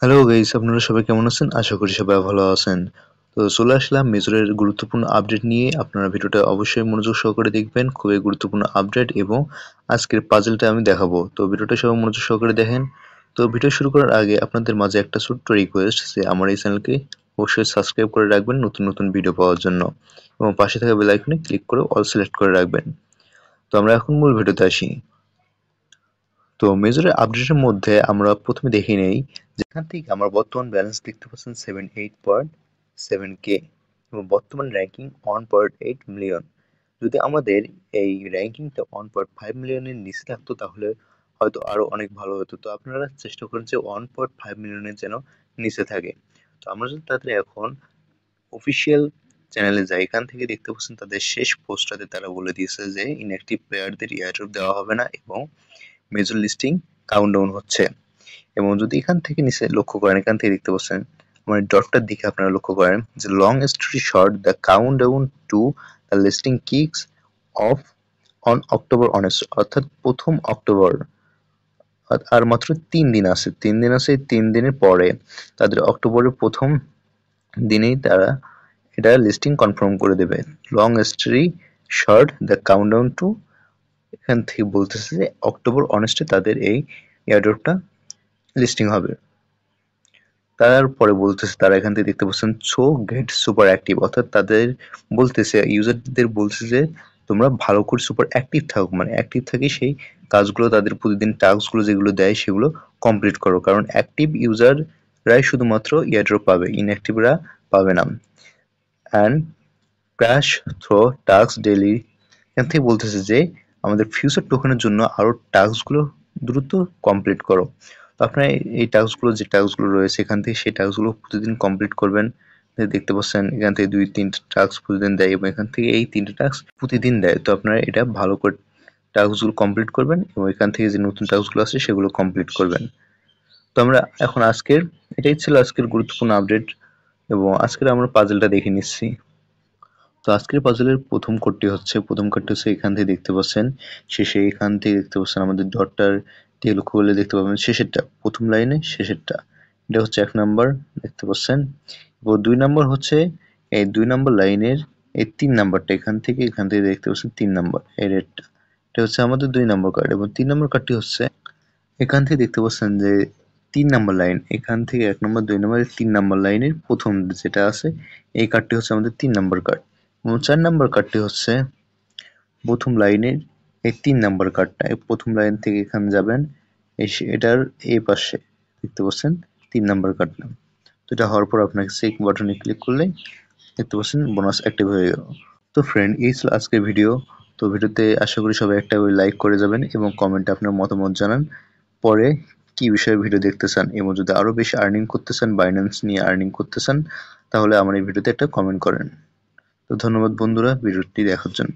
Hello guys, আপনারা সবাই কেমন আছেন? আশা করি সবাই ভালো আছেন। তো চলে আসলাম মেজরের গুরুত্বপূর্ণ আপডেট নিয়ে। আপনারা ভিডিওটা অবশ্যই মনোযোগ সহকারে দেখবেন, খুবই গুরুত্বপূর্ণ আপডেট এবং আজকের পাজলটা আমি দেখাবো। তো ভিডিওটা সবাই মনোযোগ সহকারে দেখেন। তো ভিডিও শুরু করার আগে আপনাদের মাঝে একটা ছোট্ট রিকোয়েস্ট যে আমার এই চ্যানেলকে অবশ্যই সাবস্ক্রাইব করে রাখবেন নতুন নতুন ভিডিও পাওয়ার জন্য এবং পাশে থাকা বেল আইকনে ক্লিক করে অল সিলেক্ট করে রাখবেন। তো আমরা এখন মূল ভিডিওতে আসি। তো মেজরের আপডেটের মধ্যে আমরা প্রথমে দেখে নেই যেখান থেকে আমার বর্তমান ব্যালেন্স দেখতে পাচ্ছেন 78.7k এবং বর্তমান র্যাঙ্কিং 1.8 মিলিয়ন। যদি আমাদের এই র্যাঙ্কিংটা 1.5 মিলিয়নের নিচে থাকতো তাহলে হয়তো আরো অনেক ভালো হতো। তো আপনারা চেষ্টা করেন যে 1.5 মিলিয়নের যেন নিচে থাকে। তো আমরা যদি তাদের এখন অফিসিয়াল চ্যানেলে যাই, এখান থেকে দেখতে পাচ্ছেন তাদের শেষ পোস্টটাতে তারা বলে দিয়েছে যে ইনঅ্যাক্টিভ প্লেয়ারদের এয়ারড্রপ দেওয়া হবে না এবং মেজর লিস্টিং কাউন্টডাউন হচ্ছে। এবং যদি এখান থেকে নিচে লক্ষ্য করেন, এখান থেকে দেখতে পাচ্ছেন মানে ডটটার দিকে আপনারা লক্ষ্য করেন যে long story short the countdown to the listing kicks of on October 19, অর্থাৎ 1ম অক্টোবর। আর মাত্র 3 দিন আছে, 3 দিন আছে। এই 3 দিনের পরে তাদের অক্টোবরের 1ম দিনেই তারা এটা লিস্টিং কনফার্ম করে দেবে। Long story short the countdown to, এখান থেকে বলতেছে যে অক্টোবর 19 তাদের এই এয়ারড্রপটা লিস্টিং হবে। তারপরে বলতেছে তারা এখান থেকে দেখতে পাচ্ছেন সো গেট সুপার অ্যাক্টিভ, অর্থাৎ তাদের বলতেছে ইউজারদের বলছে যে তোমরা ভালো করে সুপার অ্যাক্টিভ থাকো, মানে অ্যাক্টিভ থাকি সেই কাজগুলো তাদের প্রতিদিন টাস্কগুলো যেগুলো দেয় সেগুলো কমপ্লিট করো, কারণ অ্যাক্টিভ ইউজাররাই শুধুমাত্র এয়ারড্রপ পাবে, ইনঅ্যাক্টিভরা পাবে না। And crash throw task daily, এখান থেকে বলতেছে যে আমাদের ফিউচার টোকেনের জন্য আরো টাস্কগুলো দ্রুত কমপ্লিট করো। তো আপনারা এই টাস্কগুলো যে টাস্কগুলো রয়েছে এখান থেকে সেই টাস্কগুলো প্রতিদিন কমপ্লিট করবেন। দেখতে পাচ্ছেন এখান থেকে 2-3টা টাস্ক প্রতিদিন দেয় এবং এখান থেকে এই 3টে টাস্ক প্রতিদিন দেয়। তো আপনারা এটা ভালো করে টাস্কগুলো কমপ্লিট করবেন এবং এখান থেকে যে নতুন টাস্কগুলো আছে সেগুলো কমপ্লিট করবেন। তো আমরা এখন এটাই ছিল আজকের গুরুত্বপূর্ণ আপডেট এবং আজকের আমরা পাজলটা দেখে নিচ্ছি। তো আজকের পাজলের প্রথম কোডটি হচ্ছে এখান থেকে দেখতে পাচ্ছেন শেষে, এখান থেকে দেখতে পাচ্ছেন আমাদের ডটটার দিয়ে লক্ষ্য করলে দেখতে পাবেন শেষেরটা, প্রথম লাইনে শেষেরটা, এটা হচ্ছে 1 নাম্বার দেখতে পাচ্ছেন। এবং 2 নাম্বার হচ্ছে এই 2 নাম্বার লাইনের এই 3 নাম্বারটা, এখান থেকে দেখতে পাচ্ছেন 3 নাম্বার এই রেডটা, এটা হচ্ছে আমাদের 2 নাম্বার কার্ড। এবং 3 নাম্বার কার্ডটি হচ্ছে এখান থেকে দেখতে পাচ্ছেন যে 3 নাম্বার লাইন, এখান থেকে 1 নাম্বার 2 নাম্বার 3 নাম্বার লাইনের প্রথম যেটা আছে এই কার্ডটি হচ্ছে আমাদের 3 নাম্বার কার্ড। এবং 4 নাম্বার কার্ডটি হচ্ছে প্রথম লাইনের এই 3 নাম্বার কার্ডটা, প্রথম লাইন থেকে এখানে যাবেন এটার এই পাশে দেখতে পাচ্ছেন 3 নাম্বার কার্ডটা। তো এটা হওয়ার পর আপনাকে চেক বাটনে ক্লিক করলে দেখতে পাচ্ছেন বোনাস অ্যাক্টিভ হয়ে গেল। তো ফ্রেন্ড, এই ছিল আজকের ভিডিও। তো ভিডিওতে আশা করি সবাই একটা লাইক করে যাবেন এবং কমেন্টে আপনার মতামত জানান পরে কি বিষয়ে ভিডিও দেখতে চান, এবং যদি আরো বেশি আর্নিং করতে চান, বাইন্যান্স নিয়ে আর্নিং করতে চান, তাহলে আমার এই ভিডিওতে একটা কমেন্ট করেন। তো ধন্যবাদ বন্ধুরা ভিডিওটি দেখার জন্য।